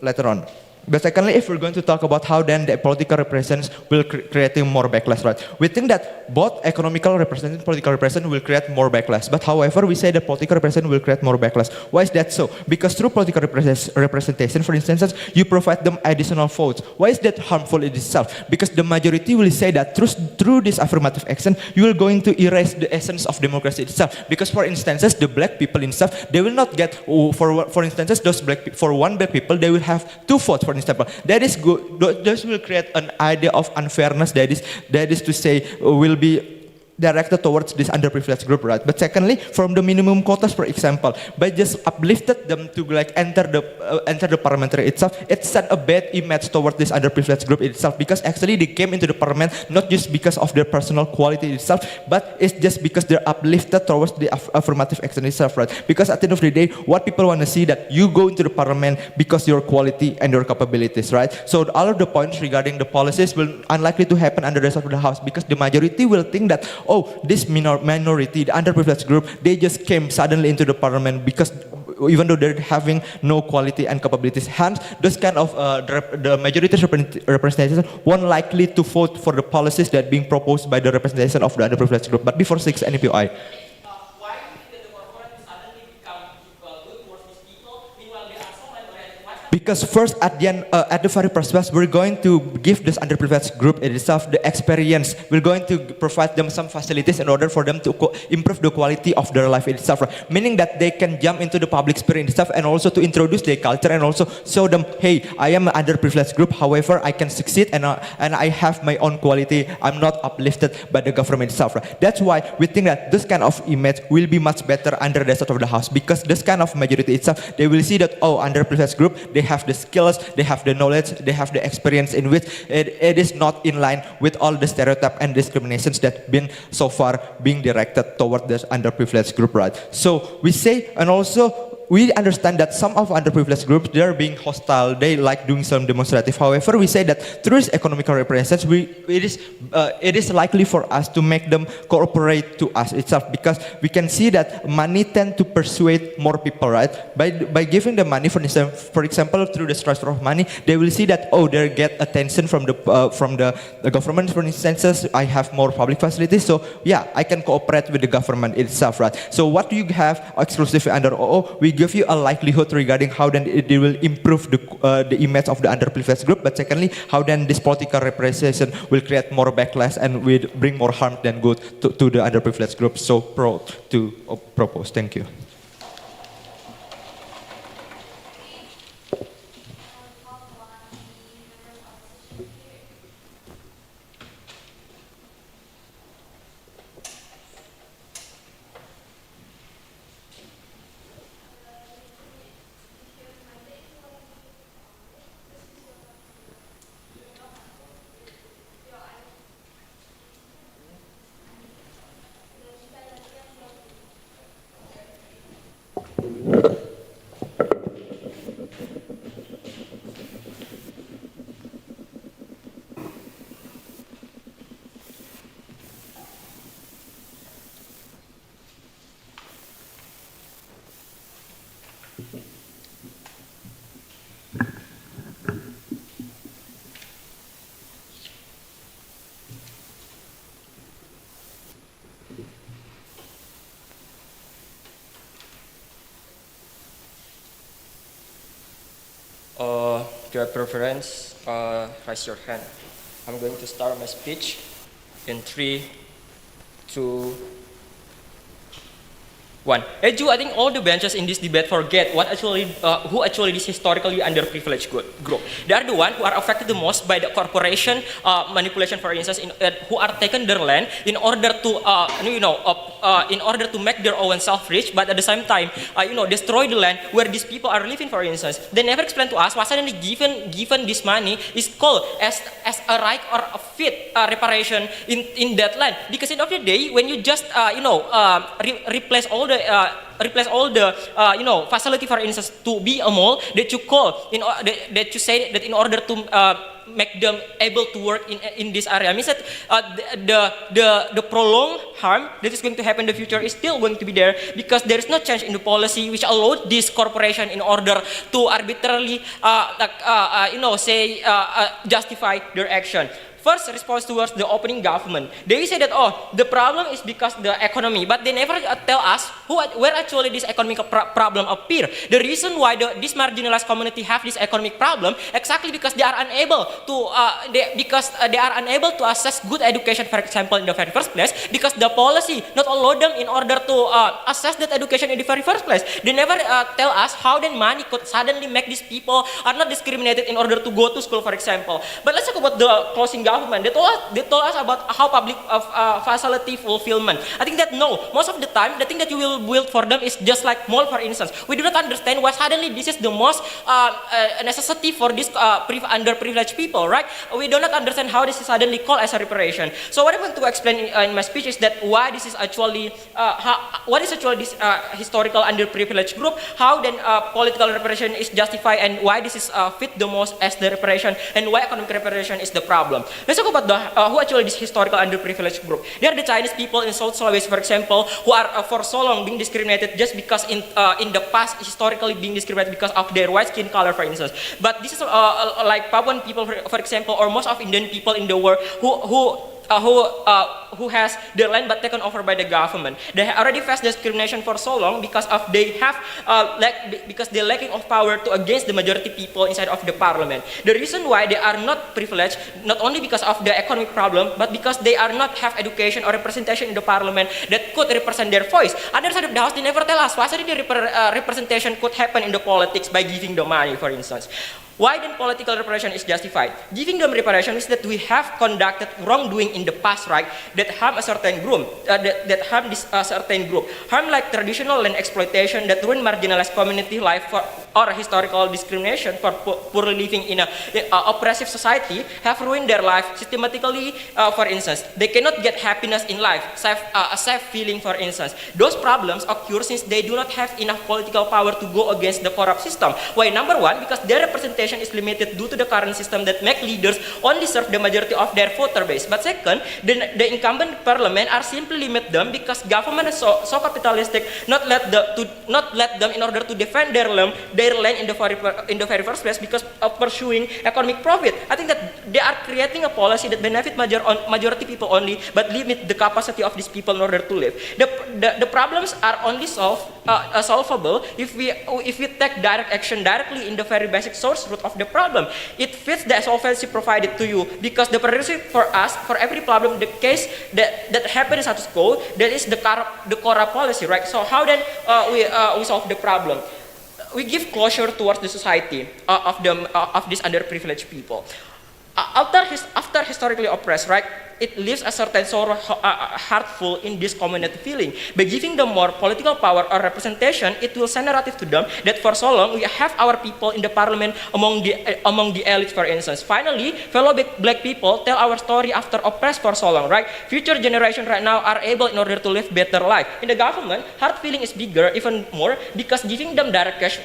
later on. But secondly, if we're going to talk about how then the political representations will creating more backlash, right? We think that both economical representation and political representation will create more backlash. But however, we say that political representation will create more backlash. Why is that so? Because through political representation, for instance, you provide them additional votes. Why is that harmful in itself? Because the majority will say that through this affirmative action, you are going to erase the essence of democracy itself. Because for instances, the black people itself, they will not get, for instances, for one black people, they will have 2 votes, for example. That is good. This will create an idea of unfairness that is to say will be directed towards this underprivileged group, right? But secondly, from the minimum quotas, for example, by just uplifted them to like enter the parliamentary itself, it sent a bad image towards this underprivileged group itself, because actually they came into the parliament not just because of their personal quality itself, but it's just because they're uplifted towards the affirmative action itself, right? Because at the end of the day, what people want to see that you go into the parliament because your quality and your capabilities, right? So all of the points regarding the policies will unlikely to happen under the rest of the house, because the majority will think that, oh, this minority, the underprivileged group, they just came suddenly into the parliament because even though they're having no quality and capabilities, hence this kind of the majority representation won't likely to vote for the policies that being proposed by the representation of the underprivileged group. But before 6 NPI. Why do you think that the corporate suddenly become good towards these people, meanwhile they are so minority? Because first, at the very first place, we're going to give this underprivileged group itself the experience. We're going to provide them some facilities in order for them to improve the quality of their life itself. Right? Meaning that they can jump into the public sphere itself and also to introduce their culture and also show them, hey, I am an underprivileged group. However, I can succeed and I have my own quality. I'm not uplifted by the government itself. Right? That's why we think that this kind of image will be much better under the sort of the house, because this kind of majority itself, they will see that, oh, underprivileged group, they have the skills, they have the knowledge, they have the experience in which it is not in line with all the stereotype and discriminations that been so far being directed toward this underprivileged group, right? So we say, and also we understand that some of underprivileged groups, they are being hostile, they like doing some demonstrative. However, we say that through economical reparations, it is likely for us to make them cooperate to us itself, because we can see that money tend to persuade more people, right? By giving them money, for example, through the transfer of money, they will see that, oh, they get attention from the government. For instance, I have more public facilities, so yeah, I can cooperate with the government itself, right? So what you have exclusively under OO, we give you a likelihood regarding how then it will improve the image of the underprivileged group, but secondly, how then this political representation will create more backlash and will bring more harm than good to the underprivileged group. So proud to propose. Thank you. To your preference, raise your hand. I'm going to start my speech in 3, 2, 1. Hey, Ju, I think all the benches in this debate forget who actually is historically underprivileged group. They are the ones who are affected the most by the corporation manipulation, for instance, who are taken their land in order to make their own self-rich, but at the same time, destroy the land where these people are living, for instance. They never explain to us why suddenly given this money is called as a right or a fit reparation in that land. Because at the end of the day, when you just replace all the facility, for instance, to be a mall that you call that you say that in order to make them able to work in this area, means that the prolonged harm that is going to happen in the future is still going to be there, because there is no change in the policy which allowed this corporation in order to arbitrarily justify their action. First response towards the opening government, they say that, oh, the problem is because the economy, but they never tell us where actually this economic problem appear. The reason why this marginalized community have this economic problem exactly because they are unable to access good education, for example, in the very first place, because the policy not allow them in order to access that education in the very first place. They never tell us how then money could suddenly make these people are not discriminated in order to go to school, for example. But let's talk about the closing government. They told us about how public facility fulfillment. I think that no, most of the time the thing that you will build for them is just like mall, for instance. We do not understand why suddenly this is the most necessity for this underprivileged people, right? We do not understand how this is suddenly called as a reparation. So what I want to explain in my speech is that why this is actually what is actually this historical underprivileged group, how then political reparation is justified, and why this is fit the most as the reparation, and why economic reparation is the problem. Let's talk about who actually this historical underprivileged group. They are the Chinese people in South Sulawesi, for example, who are for so long being discriminated just because in the past historically being discriminated because of their white skin color, for instance. But this is like Papuan people, for example, or most of Indian people in the world who has their land but taken over by the government. They already faced discrimination for so long because of because they're lacking of power to against the majority people inside of the parliament. The reason why they are not privileged, not only because of the economic problem, but because they are not have education or representation in the parliament that could represent their voice. Other side of the house, they never tell us why the representation could happen in the politics by giving the money, for instance. Why then political reparation is justified? Giving them reparation is that we have conducted wrongdoing in the past, right? That harm a certain group, that harm this certain group. Harm like traditional land exploitation that ruin marginalized community life or historical discrimination for poorly living in a oppressive society have ruined their life systematically. For instance, they cannot get happiness in life, a safe feeling, for instance. Those problems occur since they do not have enough political power to go against the corrupt system. Why? Number one, because their representation is limited due to the current system that make leaders only serve the majority of their voter base. But second, the incumbent parliament are simply limit them because government is so capitalistic, not let them in order to defend their land in the very first place because of pursuing economic profit. I think that they are creating a policy that benefit majority people only, but limit the capacity of these people in order to live. The problems are only solvable if we take direct action directly in the very basic source root of the problem. It fits the solvency provided to you because the prerequisite for us for every problem, the case that happens at school, that is the corrupt policy, right? So how then we solve the problem? We give closure towards the society of these underprivileged people. After historically oppressed, right? It leaves a certain sorrow heartful in this community feeling. By giving them more political power or representation, it will send a narrative to them that for so long we have our people in the parliament among the elites, for instance. Finally, fellow black people tell our story after oppressed for so long, right? Future generation right now are able in order to live better life. In the government, heart feeling is bigger, even more, because giving them direct cash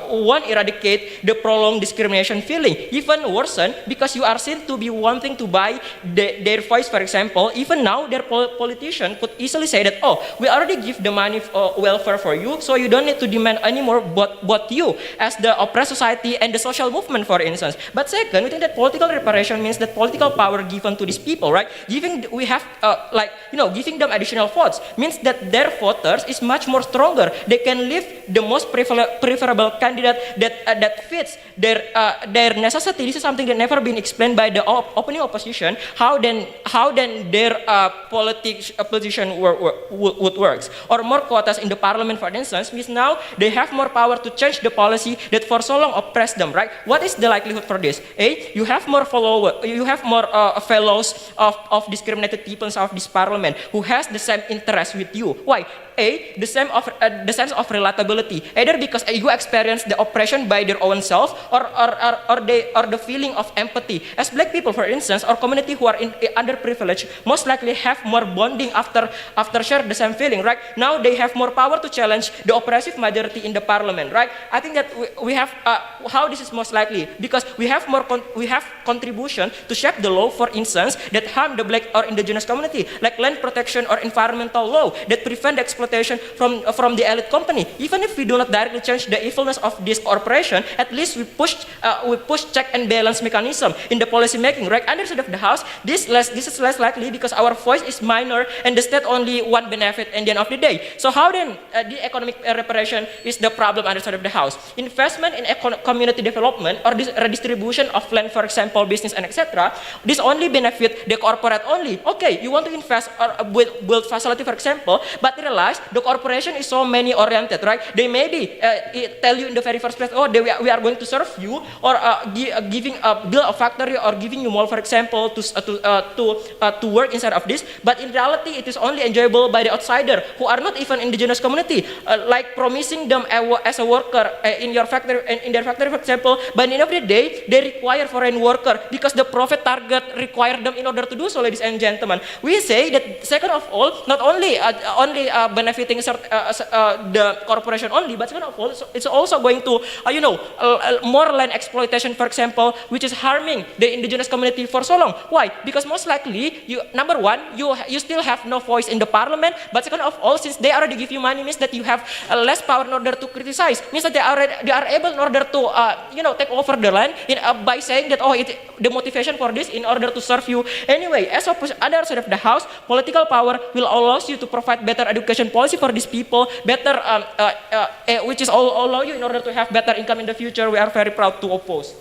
won't eradicate the prolonged discrimination feeling. Even worsen, because you are seen to be wanting to buy their voice. For example, even now their politician could easily say that, oh, we already give the money welfare for you, so you don't need to demand anymore but you as the oppressed society and the social movement, for instance. But second, we think that political reparation means that political power given to these people, right? Giving them additional votes means that their voters is much more stronger. They can live the most preferable candidate that fits their necessity. This is something that never been explained by the opening opposition. How then their position would work. Or more quotas in the parliament, for instance, means now they have more power to change the policy that for so long oppressed them, right? What is the likelihood for this? A, you have more fellows of discriminated people of this parliament who has the same interest with you. Why? A, the sense of relatability, either because you experience the oppression by their own self, or the feeling of empathy. As black people, for instance, or community who are underprivileged, most likely have more bonding after share the same feeling, right? Now they have more power to challenge the oppressive majority in the parliament, right? I think that we have how this is most likely because we have contribution to shape the law, for instance, that harm the black or indigenous community, like land protection or environmental law that prevent the exploitation from the elite company. Even if we do not directly change the evilness of this corporation, at least we push check and balance mechanism in the policy making, right? Under side of the house, this is less likely because our voice is minor and the state only one benefit at the end of the day. So how then the economic reparation is the problem under side of the house? Investment in community development or this redistribution of land, for example, business and etc. This only benefit the corporate only. Okay, you want to invest or build facility, for example, but realize the corporation is so many oriented, right? They maybe tell you in the very first place, oh, we are going to serve you, or build a factory or giving you mall, for example, to work inside of this. But in reality, it is only enjoyable by the outsider who are not even indigenous community, like promising them as a worker in their factory, for example. By the end of the day, they require foreign worker because the profit target require them in order to do so, ladies and gentlemen. We say that second of all, not only benefiting the corporation only, but second of all, it's also going to more land exploitation, for example, which is harming the indigenous community for so long. Why? Because most likely, number one, you still have no voice in the parliament, but second of all, since they already give you money, means that you have less power in order to criticize, means that they are able in order to take over the land by saying that the motivation for this in order to serve you anyway. As other side of the house, political power will allow you to provide better education policy for these people, better which is allow you in order to have better income in the future. We are very proud to oppose.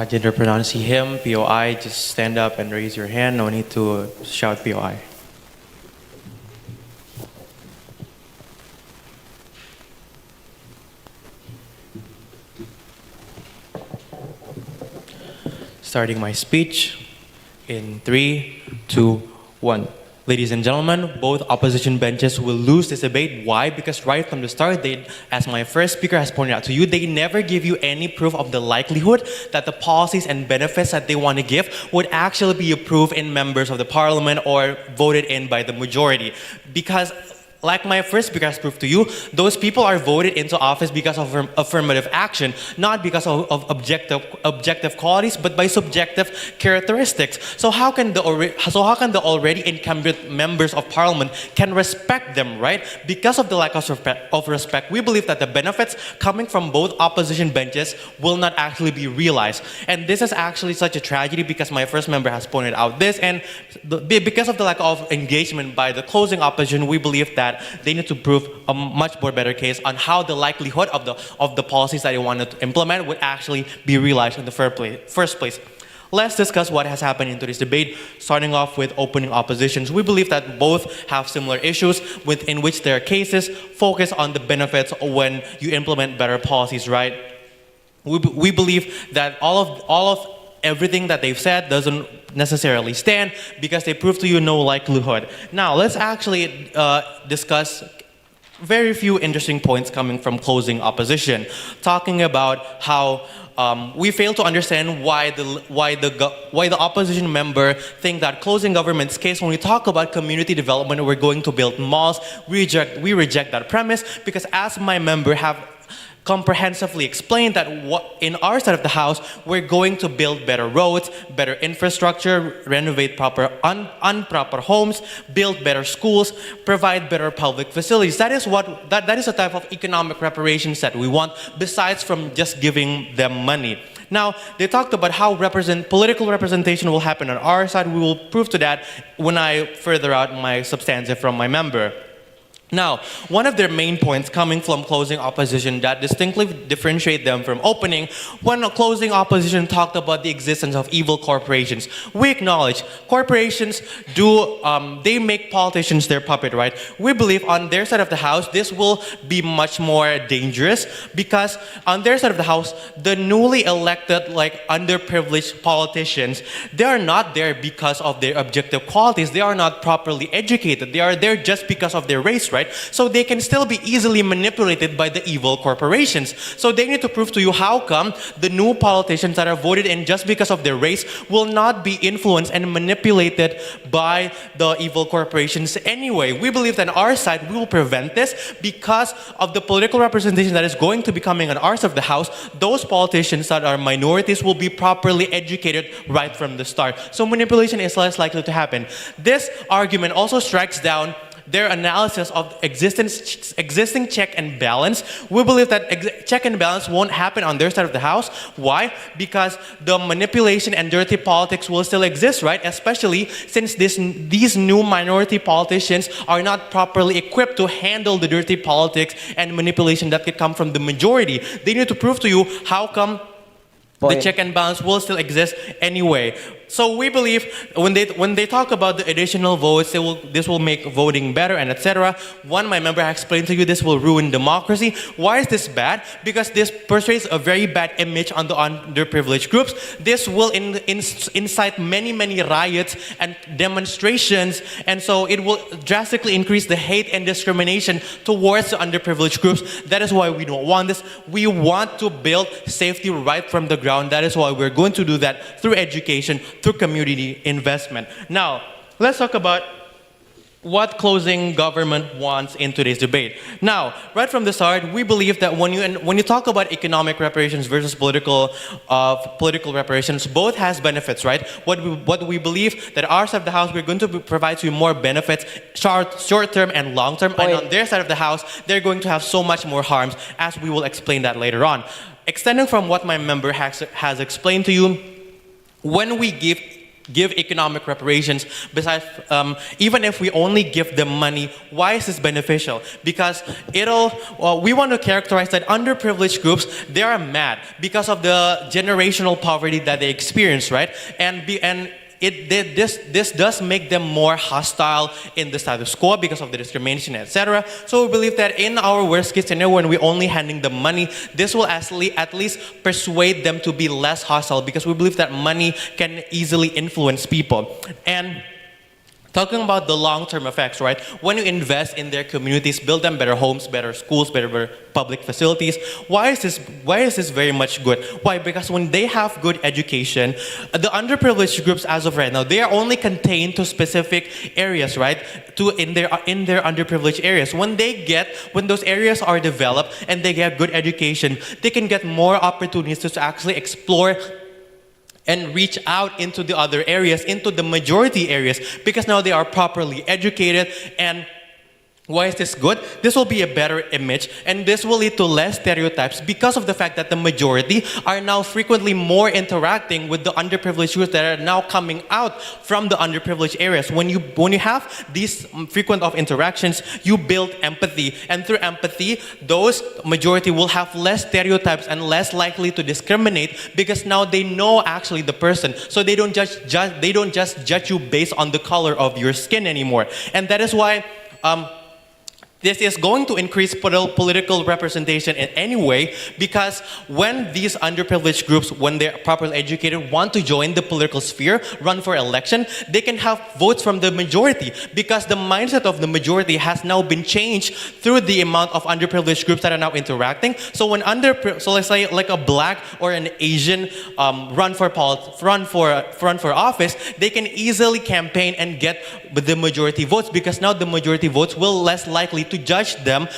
Gender pronouns he, him, POI, just stand up and raise your hand. No need to shout POI. Starting my speech in 3, 2, 1. Ladies and gentlemen, both opposition benches will lose this debate. Why? Because right from the start, as my first speaker has pointed out to you, they never give you any proof of the likelihood that the policies and benefits that they want to give would actually be approved in members of the parliament or voted in by the majority. Because like my first speaker has proved to you, those people are voted into office because of affirmative action, not because of objective qualities, but by subjective characteristics. So how can the already incumbent members of parliament can respect them, right? Because of the lack of respect, we believe that the benefits coming from both opposition benches will not actually be realized. And this is actually such a tragedy because my first member has pointed out this, and because of the lack of engagement by the closing opposition, we believe that they need to prove a much more better case on how the likelihood of the policies that they wanted to implement would actually be realized in the first place. Let's discuss what has happened in today's debate, starting off with opening oppositions. We believe that both have similar issues in which their cases focus on the benefits when you implement better policies, right? We believe that all of everything that they've said doesn't necessarily stand because they prove to you no likelihood. Now, let's actually discuss very few interesting points coming from closing opposition, talking about how we fail to understand why the opposition member think that closing government's case, when we talk about community development, we're going to build malls. We reject that premise because, as my member have comprehensively explained, that in our side of the house, we're going to build better roads, better infrastructure, renovate unproper homes, build better schools, provide better public facilities. That is the type of economic reparations that we want, besides from just giving them money. Now, they talked about how political representation will happen on our side. We will prove to that when I further out my substantive from my member. Now, one of their main points coming from closing opposition that distinctly differentiate them from opening, when closing opposition talked about the existence of evil corporations. We acknowledge corporations they make politicians their puppet, right? We believe on their side of the house, this will be much more dangerous because on their side of the house, the newly elected, underprivileged politicians, they are not there because of their objective qualities. They are not properly educated. They are there just because of their race, right? So they can still be easily manipulated by the evil corporations. So they need to prove to you how come the new politicians that are voted in just because of their race will not be influenced and manipulated by the evil corporations anyway. We believe that on our side, we will prevent this because of the political representation that is going to be coming on our side of the house. Those politicians that are minorities will be properly educated right from the start. So manipulation is less likely to happen. This argument also strikes down their analysis of existing check and balance. We believe that check and balance won't happen on their side of the house. Why? Because the manipulation and dirty politics will still exist, right? Especially since these new minority politicians are not properly equipped to handle the dirty politics and manipulation that could come from the majority. They need to prove to you how come the check and balance will still exist anyway. So we believe when they talk about the additional votes, this will make voting better and etc. My member has explained to you this will ruin democracy. Why is this bad? Because this portrays a very bad image on the underprivileged groups. This will incite many riots and demonstrations, and so it will drastically increase the hate and discrimination towards the underprivileged groups. That is why we don't want this. We want to build safety right from the ground. That is why we're going to do that through education, through community investment. Now, let's talk about what closing government wants in today's debate. Now, right from the start, we believe that when you talk about economic reparations versus political reparations, both has benefits, right? What we believe that our side of the house, we're going to provide you more benefits, short term and long term, and on their side of the house, they're going to have so much more harms, as we will explain that later on. Extending from what my member has explained to you, when we give give economic reparations. Besides, even if we only give them money, why is this beneficial? Because we want to characterize that underprivileged groups, they are mad because of the generational poverty that they experience, right? This does make them more hostile in the status quo because of the discrimination, etc. So we believe that in our worst case scenario, when we only handing them money, this will at least persuade them to be less hostile, because we believe that money can easily influence people. And talking about the long-term effects, right? When you invest in their communities, build them better homes, better schools, better public facilities, why is this very much good? Why? Because when they have good education, the underprivileged groups as of right now, they are only contained to specific areas, right? In their underprivileged areas. When those areas are developed and they get good education, they can get more opportunities to actually explore and reach out into the other areas, into the majority areas, because now they are properly educated. And why is this good? This will be a better image, and this will lead to less stereotypes because of the fact that the majority are now frequently more interacting with the underprivileged groups that are now coming out from the underprivileged areas. When you have these frequent of interactions, you build empathy, and through empathy, those majority will have less stereotypes and less likely to discriminate, because now they know actually the person, so they don't just judge you based on the color of your skin anymore. And that is why this is going to increase political representation in any way, because when these underprivileged groups, when they're properly educated, want to join the political sphere, run for election, they can have votes from the majority, because the mindset of the majority has now been changed through the amount of underprivileged groups that are now interacting. So when so let's say like a black or an Asian run for office, they can easily campaign and get the majority votes, because now the majority votes will less likely to judge them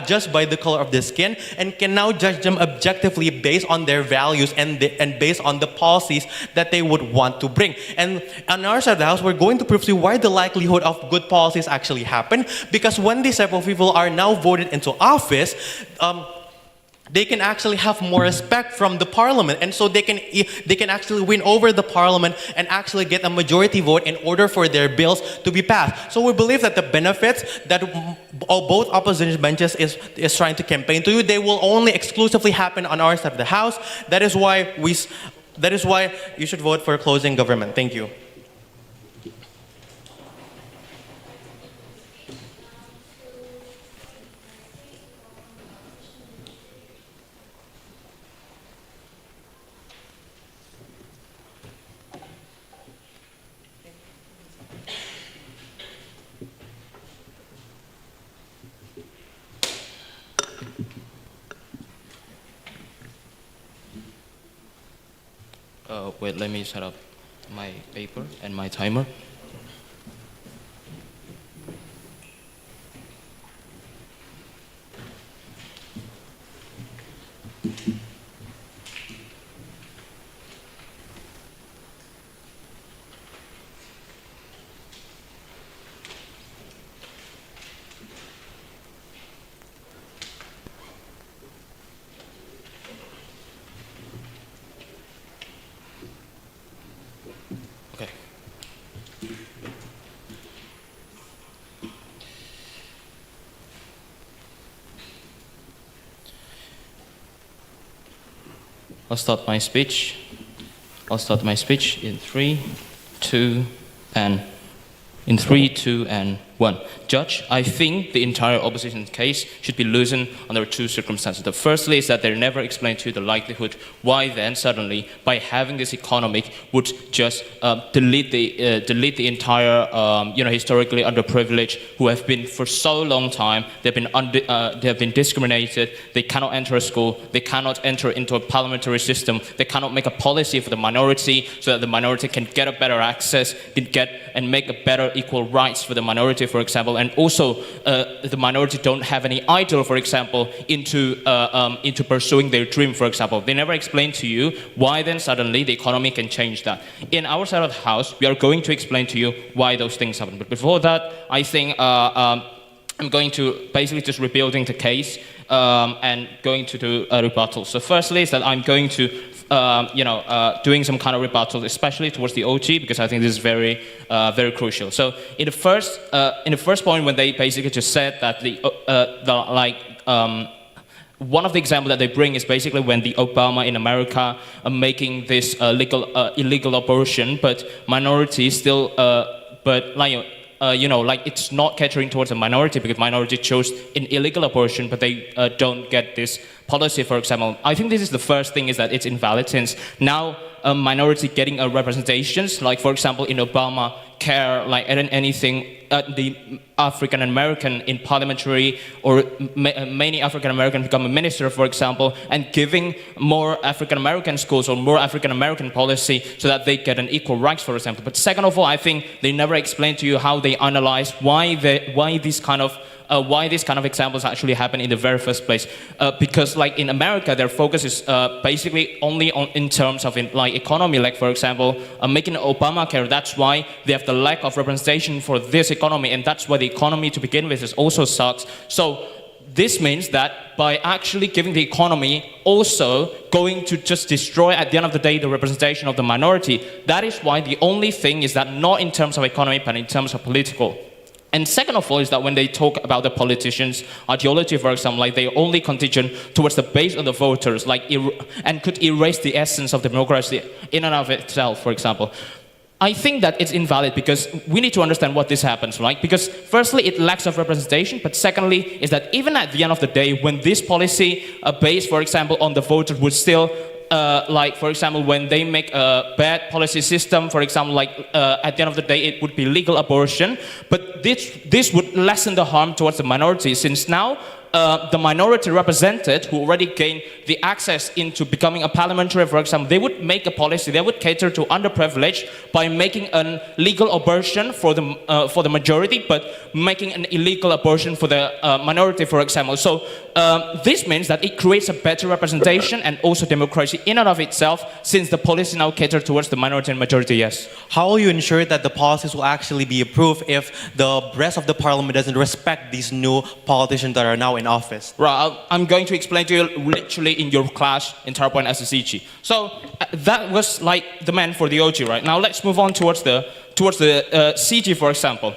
just by the color of their skin, and can now judge them objectively based on their values and based on the policies that they would want to bring. And on our side of the house, we're going to prove to you why the likelihood of good policies actually happen, because when these type of people are now voted into office, they can actually have more respect from the parliament, and so they can actually win over the parliament and actually get a majority vote in order for their bills to be passed. So we believe that the benefits that both opposition benches is trying to campaign to you, they will only exclusively happen on our side of the house. That is why you should vote for closing government. Thank you. Wait, let me set up my paper and my timer. Okay. I'll start my speech. I'll start my speech in 3, 2, and 1. Judge, I think the entire opposition case should be loosened under two circumstances. The firstly is that they never explained to you the likelihood why then suddenly, by having this economic, would just delete the entire historically underprivileged who have been for so long time. They have been discriminated. They cannot enter a school. They cannot enter into a parliamentary system. They cannot make a policy for the minority so that the minority can get a better access, can get and make a better equal rights for the minority, for example. And also, the minority don't have any idol, for example, into pursuing their dream, for example. They never explain to you why then suddenly the economy can change that. In our side of the house, we are going to explain to you why those things happen. But before that, I think I'm going to basically just rebuilding the case and going to do a rebuttal. So firstly is that I'm going to doing some kind of rebuttal, especially towards the OG, because I think this is very, very crucial. So in the first point, when they basically just said that one of the examples that they bring is basically when the Obama in America are making this illegal abortion, but minorities still, it's not catering towards a minority because minority chose an illegal abortion, but they don't get this policy, for example. I think this is the first thing, is that it's invalid, since now a minority getting a representations, like for example in Obama care, like anything, the African American in parliamentary, or many African American become a minister, for example, and giving more African American schools or more African American policy so that they get an equal rights, for example. But second of all, I think they never explain to you how they analyze why these kind of examples actually happen in the very first place. Because like in America, their focus is basically only in terms of economy. Like for example, making Obamacare, that's why they have the lack of representation for this economy, and that's why the economy to begin with is also sucks. So this means that by actually giving the economy also going to just destroy at the end of the day the representation of the minority. That is why the only thing is that not in terms of economy but in terms of political. And second of all is that when they talk about the politicians' ideology, for example, like they only contingent towards the base of the voters, and could erase the essence of democracy in and of itself, for example. I think that it's invalid because we need to understand what this happens, right? Because firstly, it lacks of representation, but secondly, is that even at the end of the day, when this policy based, for example, on the voters would still for example, when they make a bad policy system, for example, at the end of the day, it would be legal abortion. But this would lessen the harm towards the minority, since now the minority represented who already gained the access into becoming a parliamentary, for example, they would make a policy, they would cater to underprivileged by making a legal abortion for the majority, but making an illegal abortion for the minority, for example. So this means that it creates a better representation and also democracy in and of itself, since the policy now cater towards the minority and majority, yes. How will you ensure that the policies will actually be approved if the rest of the parliament doesn't respect these new politicians that are now in office? Right, I'm going to explain to you literally in your class in PowerPoint as a CG. So that was like the man for the OG, right? Now let's move on towards the CG, for example.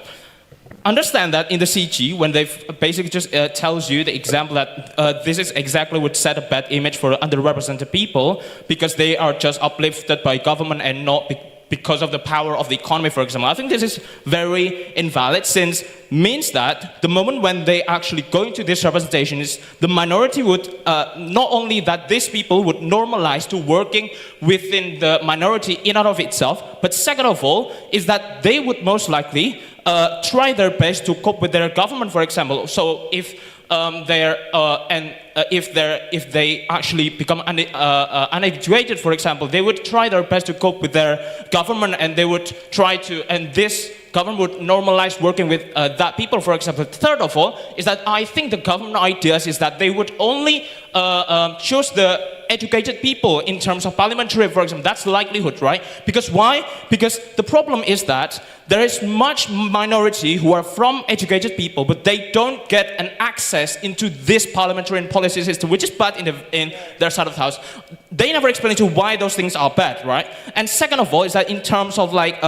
Understand that in the CG, when they basically just tells you the example that this is exactly would set a bad image for underrepresented people because they are just uplifted by government and not because of the power of the economy, for example. I think this is very invalid, since means that the moment when they actually go into this representation is the minority would, not only that these people would normalize to working within the minority in and of itself, but second of all is that they would most likely try their best to cope with their government, for example. So if if they actually become unhabituated, for example, they would try their best to cope with their government, and they would try to, and this government would normalize working with that people, for example. Third of all is that I think the government ideas is that they would only choose the educated people in terms of parliamentary, for example. That's the likelihood, right? Because why? Because the problem is that there is much minority who are from educated people, but they don't get an access into this parliamentary and policy system, which is bad in their side of the house. They never explain to why those things are bad, right? And second of all is that in terms of like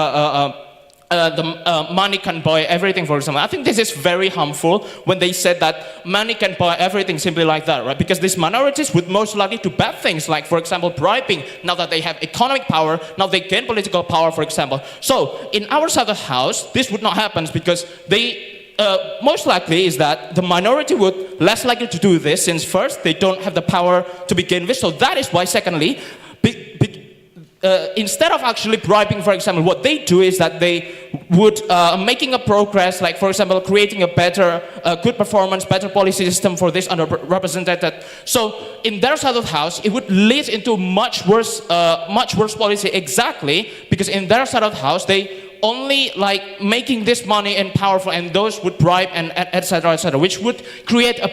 money can buy everything, for example. I think this is very harmful when they said that money can buy everything simply like that, right? Because these minorities would most likely do bad things, like, for example, bribing. Now that they have economic power, now they gain political power, for example. So in our side of the house, this would not happen because they most likely is that the minority would less likely to do this, since first, they don't have the power to begin with. So that is why, secondly, instead of actually bribing, for example, what they do is that they would making a progress, like for example, creating a better, good performance, better policy system for this underrepresented. So in their side of the house, it would lead into much worse policy, exactly because in their side of the house, they only like making this money and powerful, and those would bribe and etc., which would create a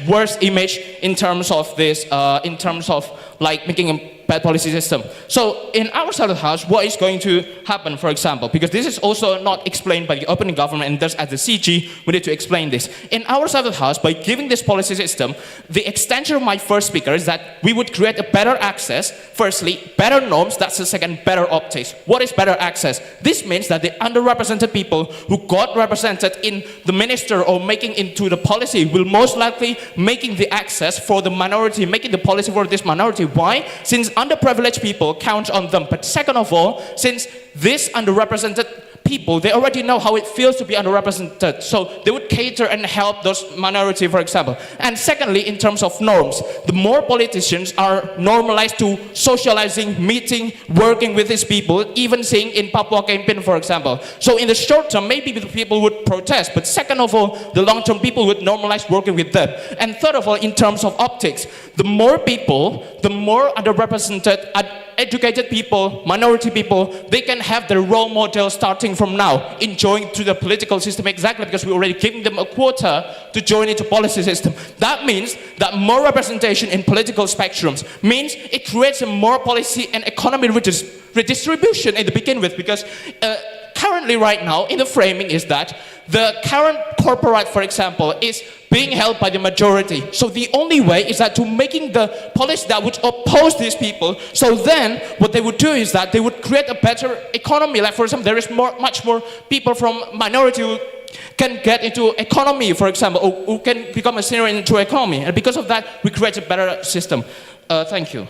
worse image in terms of this, in terms of like making bad policy system. So in our side of the house, what is going to happen, for example, because this is also not explained by the opening government, and thus as the CG, we need to explain this. In our side of the house, by giving this policy system, the extension of my first speaker is that we would create a better access, firstly, better norms, that's the second, better optics. What is better access? This means that the underrepresented people who got represented in the minister or making into the policy will most likely making the access for the minority, making the policy for this minority. Why? Since underprivileged people count on them. But second of all, since this underrepresented people, they already know how it feels to be underrepresented. So they would cater and help those minority, for example. And secondly, in terms of norms, the more politicians are normalized to socializing, meeting, working with these people, even seeing in Papua campaign, for example. So in the short term, maybe the people would protest, but second of all, the long term people would normalize working with them. And third of all, in terms of optics, the more people, the more underrepresented, educated people, minority people, they can have their role model starting from now, enjoying to the political system exactly because we're already giving them a quota to join into policy system. That means that more representation in political spectrums means it creates a more policy and economy redistribution in the begin with, because currently right now in the framing is that the current corporate, for example, is being held by the majority. So the only way is that to making the policy that would oppose these people. So then what they would do is that they would create a better economy. Like for example, there is much more people from minority who can get into economy, for example, or who can become a senior into economy. And because of that, we create a better system. Thank you.